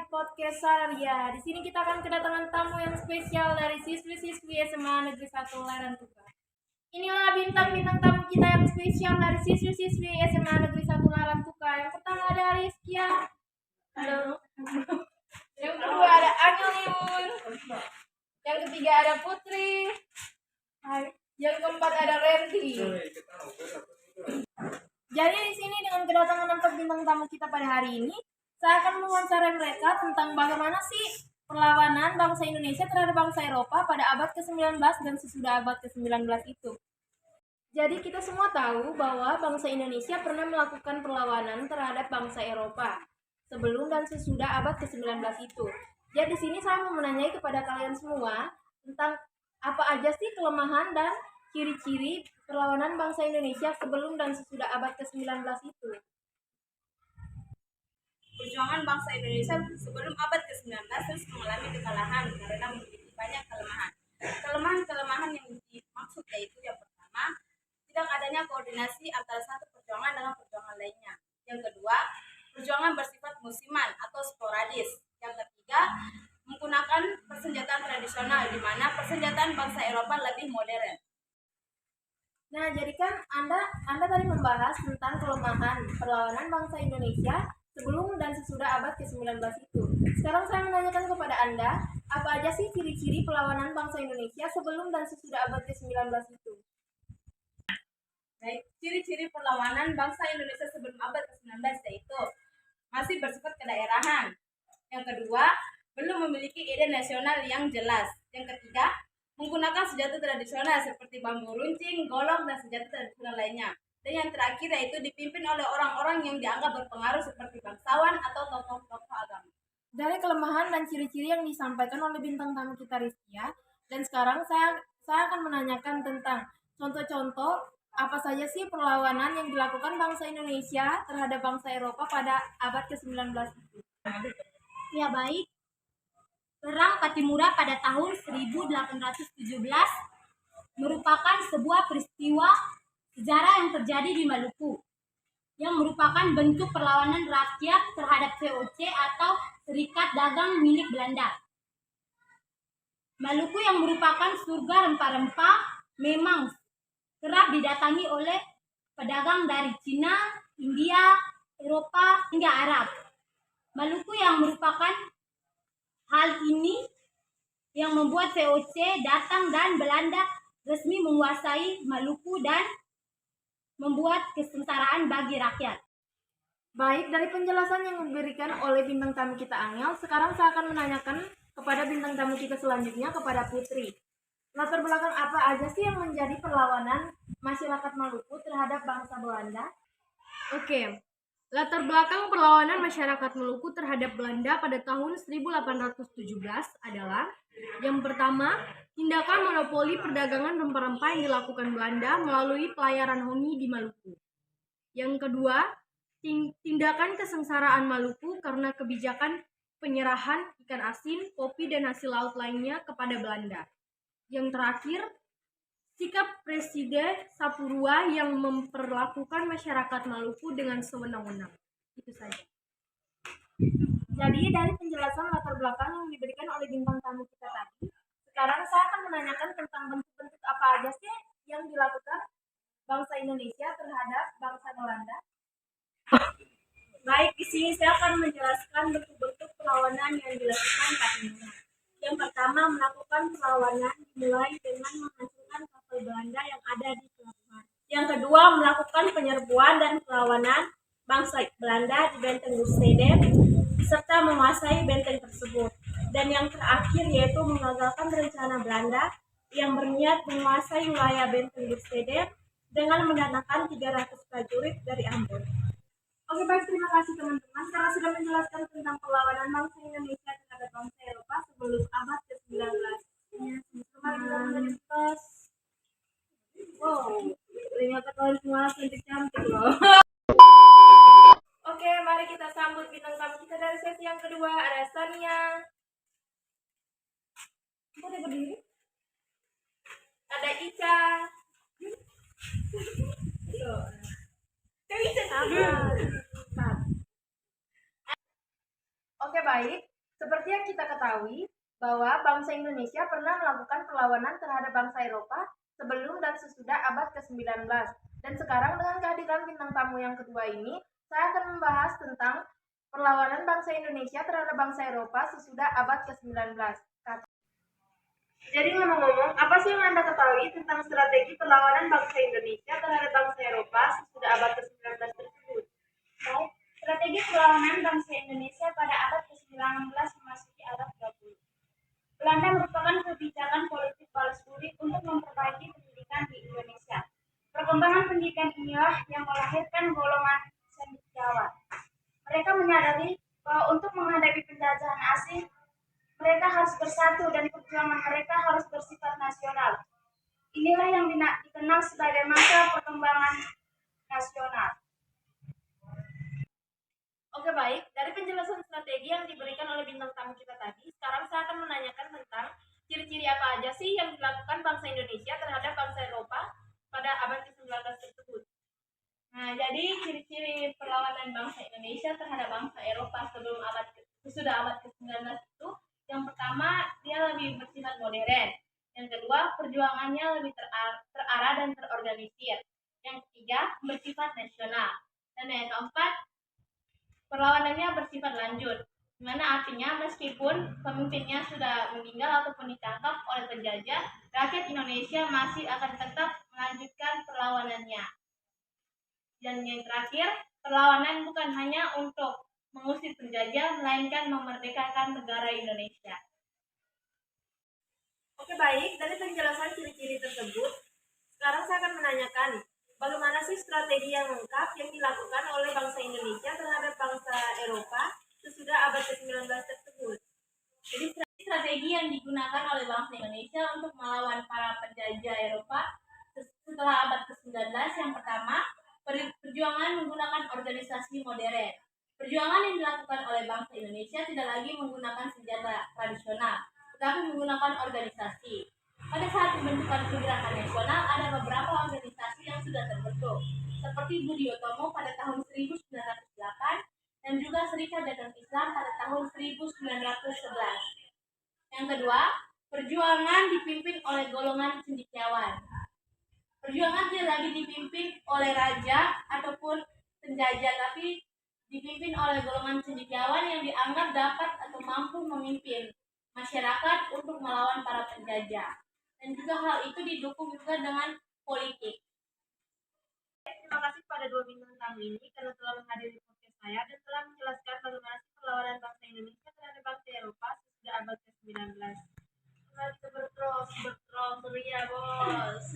podcast Salaria. Di sini kita akan kedatangan tamu yang spesial dari siswi-siswi SMA Negeri 1 Larantuka. Inilah bintang-bintang tamu kita yang spesial dari siswi-siswi SMA Negeri 1 Larantuka. Yang pertama ada Rizkia. Halo. Yang kedua ada Anyeliun. Yang ketiga ada Putri. Hai. Yang keempat ada Randy. Jadi di sini dengan kedatangan empat bintang tamu kita pada hari ini, saya akan mewawancarai mereka tentang bagaimana sih perlawanan bangsa Indonesia terhadap bangsa Eropa pada abad ke-19 dan sesudah abad ke-19 itu. Jadi kita semua tahu bahwa bangsa Indonesia pernah melakukan perlawanan terhadap bangsa Eropa sebelum dan sesudah abad ke-19 itu. Jadi di sini saya mau menanyai kepada kalian semua tentang apa aja sih kelemahan dan ciri-ciri perlawanan bangsa Indonesia sebelum dan sesudah abad ke-19 itu. Perjuangan bangsa Indonesia sebelum abad ke-19 terus mengalami kekalahan karena memiliki banyak kelemahan. Kelemahan yang dimaksud yaitu yang pertama, tidak adanya koordinasi antara satu perjuangan dengan perjuangan lainnya. Yang kedua, perjuangan bersifat musiman atau sporadis. Yang ketiga, menggunakan persenjataan tradisional di mana persenjataan bangsa Eropa lebih modern. Nah, jadi kan Anda tadi membahas tentang kelemahan perlawanan bangsa Indonesia sebelum dan sesudah abad ke-19 itu. Sekarang saya menanyakan kepada Anda, apa aja sih ciri-ciri perlawanan bangsa Indonesia sebelum dan sesudah abad ke-19 itu? Baik, ciri-ciri perlawanan bangsa Indonesia sebelum abad ke-19 yaitu masih bersifat kedaerahan. Yang kedua, belum memiliki ide nasional yang jelas. Yang ketiga, menggunakan senjata tradisional seperti bambu runcing, golok, dan senjata tradisional lainnya. Dan yang terakhir yaitu dipimpin oleh orang-orang yang dianggap berpengaruh seperti bangsawan atau tokoh-tokoh agama. Dari kelemahan dan ciri-ciri yang disampaikan oleh bintang tamu kita Rizkia, dan sekarang saya akan menanyakan tentang contoh-contoh apa saja sih perlawanan yang dilakukan bangsa Indonesia terhadap bangsa Eropa pada abad ke-19 itu. Ya baik, Perang Patimura pada tahun 1817 merupakan sebuah peristiwa sejarah yang terjadi di Maluku, yang merupakan bentuk perlawanan rakyat terhadap VOC atau Serikat Dagang milik Belanda. Maluku yang merupakan surga rempah-rempah memang kerap didatangi oleh pedagang dari Cina, India, Eropa, hingga Arab. Maluku yang merupakan hal ini yang membuat VOC datang dan Belanda resmi menguasai Maluku dan membuat kesengsaraan bagi rakyat. Baik, dari penjelasan yang diberikan oleh bintang tamu kita Angel, sekarang saya akan menanyakan kepada bintang tamu kita selanjutnya, kepada Putri. Latar belakang apa aja sih yang menjadi perlawanan masyarakat Maluku terhadap bangsa Belanda? Oke, latar belakang perlawanan masyarakat Maluku terhadap Belanda pada tahun 1817 adalah yang pertama, tindakan monopoli perdagangan rempah-rempah yang dilakukan Belanda melalui pelayaran hongi di Maluku. Yang kedua, tindakan kesengsaraan Maluku karena kebijakan penyerahan ikan asin, kopi, dan hasil laut lainnya kepada Belanda. Yang terakhir, sikap Presiden Sapurua yang memperlakukan masyarakat Maluku dengan sewenang-wenang. Itu saja. Jadi dari penjelasan latar belakang yang diberikan oleh bintang tamu kita tadi, sekarang saya akan menanyakan tentang bentuk-bentuk apa aja sih yang dilakukan bangsa Indonesia terhadap bangsa Belanda. Baik, di sini saya akan menjelaskan bentuk-bentuk perlawanan yang dilakukan Patimura. Yang pertama, melakukan perlawanan dimulai dengan menghancurkan kapal Belanda yang ada di pelabuhan. Yang kedua, melakukan penyerbuan dan perlawanan bangsa Belanda di Benteng Gustede serta menguasai benteng tersebut. Dan yang terakhir yaitu mengagalkan rencana Belanda yang berniat menguasai wilayah Benteng Gustede dengan mendatangkan 300 prajurit dari Ambon. Oke, baik, terima kasih teman-teman karena sudah menjelaskan tentang perlawanan bangsa Indonesia terhadap bangsa Eropa sebelum abad ke-19. Ya, mari kita mulai tos. Wow, ternyata kalian semua cantik-cantik loh. Oke, mari kita sambut bintang tamu kita dari sesi yang kedua, ada Sania. Boleh berdiri? Ada Ica. Oke, baik. Seperti yang kita ketahui, bahwa bangsa Indonesia pernah melakukan perlawanan terhadap bangsa Eropa sebelum dan sesudah abad ke-19. Dan sekarang dengan kehadiran bintang tamu yang kedua ini, saya akan membahas tentang perlawanan bangsa Indonesia terhadap bangsa Eropa sesudah abad ke-19. Jadi ngomong-ngomong, apa sih yang Anda ketahui tentang strategi perlawanan bangsa Indonesia terhadap bangsa Eropa sesudah abad ke-19 tersebut? Baik, strategi perlawanan bangsa Indonesia pada abad ke-19 memasuki abad 20. Belanda merupakan kebijakan politik balas budi untuk memperbaiki pendidikan di Indonesia. Perkembangan pendidikan inilah yang melahirkan golongan cendekiawan. Mereka menyadari bahwa untuk menghadapi penjajahan asing, mereka harus bersatu dan perjuangan mereka harus bersifat nasional. Inilah yang dikenal sebagai masa perkembangan nasional. Oke baik, dari penjelasan strategi yang diberikan oleh bintang tamu kita tadi, sekarang saya akan menanyakan tentang ciri-ciri apa aja sih yang dilakukan bangsa Indonesia terhadap bangsa Eropa pada abad ke-19 tersebut. Nah, jadi ciri-ciri perlawanan bangsa Indonesia terhadap bangsa Eropa sesudah abad ke-19 itu, yang pertama, dia lebih bersifat modern. Yang kedua, perjuangannya lebih terarah dan terorganisir. Yang ketiga, bersifat nasional. Dan yang keempat, perlawanannya bersifat lanjut, di mana artinya meskipun pemimpinnya sudah meninggal ataupun ditangkap oleh penjajah, rakyat Indonesia masih akan tetap melanjutkan perlawanannya. Dan yang terakhir, perlawanan bukan hanya untuk mengusir penjajah, melainkan memerdekakan negara Indonesia. Oke baik, dari penjelasan ciri-ciri tersebut, sekarang saya akan menanyakan bagaimana sih strategi yang lengkap yang dilakukan oleh bangsa Indonesia terhadap bangsa Eropa sesudah abad ke-19 tersebut. Jadi strategi yang digunakan oleh bangsa Indonesia untuk melawan para penjajah Eropa setelah abad ke-19, yang pertama, perjuangan menggunakan organisasi modern. Perjuangan yang dilakukan oleh bangsa Indonesia tidak lagi menggunakan senjata tradisional, tetapi menggunakan organisasi. Pada saat pembentukan pergerakan nasional, ada beberapa organisasi yang sudah terbentuk, seperti Budi Utomo pada tahun 1908 dan juga Serikat Dagang Islam pada tahun 1911. Yang kedua, perjuangan dipimpin oleh golongan cendekiawan. Perjuangan tidak lagi dipimpin oleh raja ataupun penjajah, tapi dipimpin oleh golongan cendekiawan yang dianggap dapat atau mampu memimpin masyarakat untuk melawan para penjajah. Dan juga hal itu didukung juga dengan politik. Terima kasih kepada dua bintang tamu ini karena telah menghadiri podcast saya dan telah menjelaskan bagaimana sih perlawanan bangsa Indonesia terhadap bangsa Eropa sesudah abad ke-19. Semoga kita berterus, ceria bos.